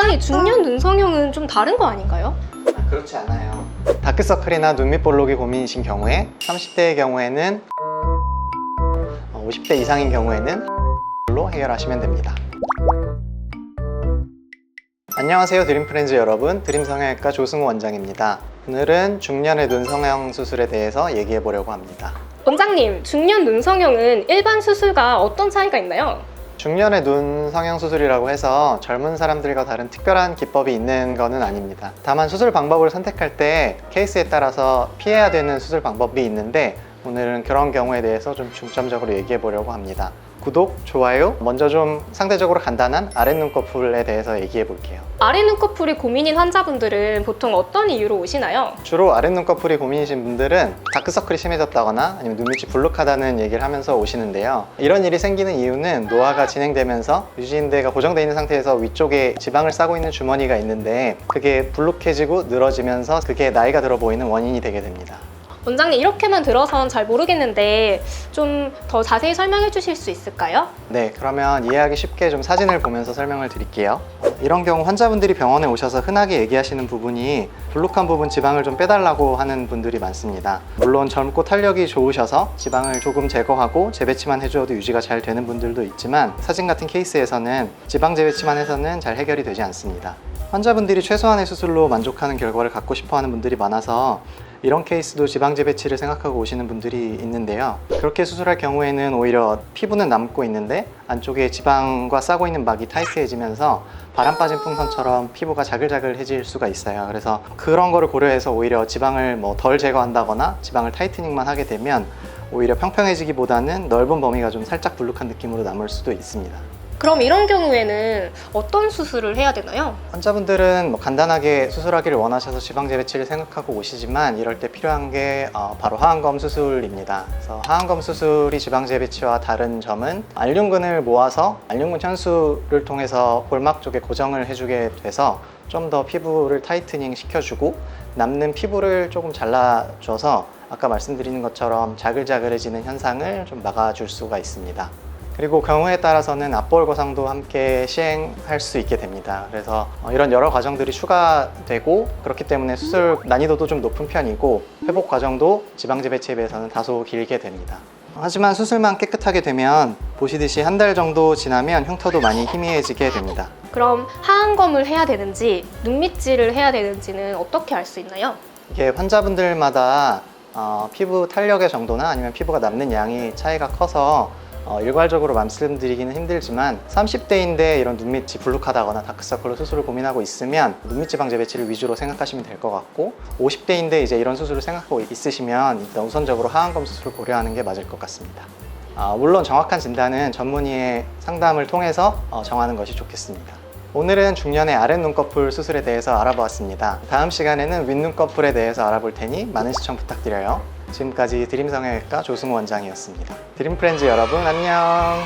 원장님, 중년 눈성형은 좀 다른 거 아닌가요? 그렇지 않아요. 다크서클이나 눈밑 볼록이 고민이신 경우에 30대의 경우에는 50대 이상인 경우에는 로 해결하시면 됩니다. 안녕하세요 드림프렌즈 여러분, 드림성형외과 조승우 원장입니다. 오늘은 중년의 눈성형 수술에 대해서 얘기해 보려고 합니다. 원장님, 중년 눈성형은 일반 수술과 어떤 차이가 있나요? 중년의 눈 성형 수술이라고 해서 젊은 사람들과 다른 특별한 기법이 있는 것은 아닙니다. 다만 수술 방법을 선택할 때 케이스에 따라서 피해야 되는 수술 방법이 있는데, 오늘은 그런 경우에 대해서 좀 중점적으로 얘기해 보려고 합니다. 구독, 좋아요. 먼저 좀 상대적으로 간단한 아랫눈꺼풀에 대해서 얘기해 볼게요. 아랫눈꺼풀이 고민인 환자분들은 보통 어떤 이유로 오시나요? 주로 아랫눈꺼풀이 고민이신 분들은 다크서클이 심해졌다거나 아니면 눈밑이 불룩하다는 얘기를 하면서 오시는데요. 이런 일이 생기는 이유는 노화가 진행되면서 유지인대가 고정되어 있는 상태에서 위쪽에 지방을 싸고 있는 주머니가 있는데, 그게 불룩해지고 늘어지면서 그게 나이가 들어 보이는 원인이 되게 됩니다. 원장님, 이렇게만 들어선 잘 모르겠는데 좀 더 자세히 설명해 주실 수 있을까요? 네, 그러면 이해하기 쉽게 좀 사진을 보면서 설명을 드릴게요. 이런 경우 환자분들이 병원에 오셔서 흔하게 얘기하시는 부분이 불룩한 부분 지방을 좀 빼달라고 하는 분들이 많습니다. 물론 젊고 탄력이 좋으셔서 지방을 조금 제거하고 재배치만 해줘도 유지가 잘 되는 분들도 있지만, 사진 같은 케이스에서는 지방 재배치만 해서는 잘 해결이 되지 않습니다. 환자분들이 최소한의 수술로 만족하는 결과를 갖고 싶어하는 분들이 많아서 이런 케이스도 지방 재배치를 생각하고 오시는 분들이 있는데요. 그렇게 수술할 경우에는 오히려 피부는 남고 있는데 안쪽에 지방과 싸고 있는 막이 타이트해지면서 바람 빠진 풍선처럼 피부가 자글자글해질 수가 있어요. 그래서 그런 거를 고려해서 오히려 지방을 덜 제거한다거나 지방을 타이트닝만 하게 되면 오히려 평평해지기보다는 넓은 범위가 좀 살짝 불룩한 느낌으로 남을 수도 있습니다. 그럼 이런 경우에는 어떤 수술을 해야 되나요? 환자분들은 간단하게 수술하기를 원하셔서 지방 재배치를 생각하고 오시지만, 이럴 때 필요한 게 바로 하안검 수술입니다. 그래서 하안검 수술이 지방 재배치와 다른 점은 알륜근을 모아서 알륜근 현수를 통해서 볼막 쪽에 고정을 해주게 돼서 좀 더 피부를 타이트닝 시켜주고 남는 피부를 조금 잘라줘서 아까 말씀드리는 것처럼 자글자글해지는 현상을 좀 막아줄 수가 있습니다. 그리고 경우에 따라서는 앞볼 거상도 함께 시행할 수 있게 됩니다. 그래서 이런 여러 과정들이 추가되고, 그렇기 때문에 수술 난이도도 좀 높은 편이고 회복 과정도 지방 재배치에 비해서는 다소 길게 됩니다. 하지만 수술만 깨끗하게 되면 보시듯이 한 달 정도 지나면 흉터도 많이 희미해지게 됩니다. 그럼 하안검을 해야 되는지 눈밑질을 해야 되는지는 어떻게 알 수 있나요? 이게 환자분들마다 피부 탄력의 정도나 아니면 피부가 남는 양이 차이가 커서 일괄적으로 말씀드리기는 힘들지만, 30대인데 이런 눈밑이 불룩하다거나 다크서클로 수술을 고민하고 있으면 눈밑 지방 재배치를 위주로 생각하시면 될 것 같고, 50대인데 이제 이런 수술을 생각하고 있으시면 일단 우선적으로 하안검 수술을 고려하는 게 맞을 것 같습니다. 물론 정확한 진단은 전문의의 상담을 통해서 정하는 것이 좋겠습니다. 오늘은 중년의 아랫눈꺼풀 수술에 대해서 알아보았습니다. 다음 시간에는 윗눈꺼풀에 대해서 알아볼 테니 많은 시청 부탁드려요. 지금까지 드림성형외과 조승우 원장이었습니다. 드림프렌즈 여러분, 안녕.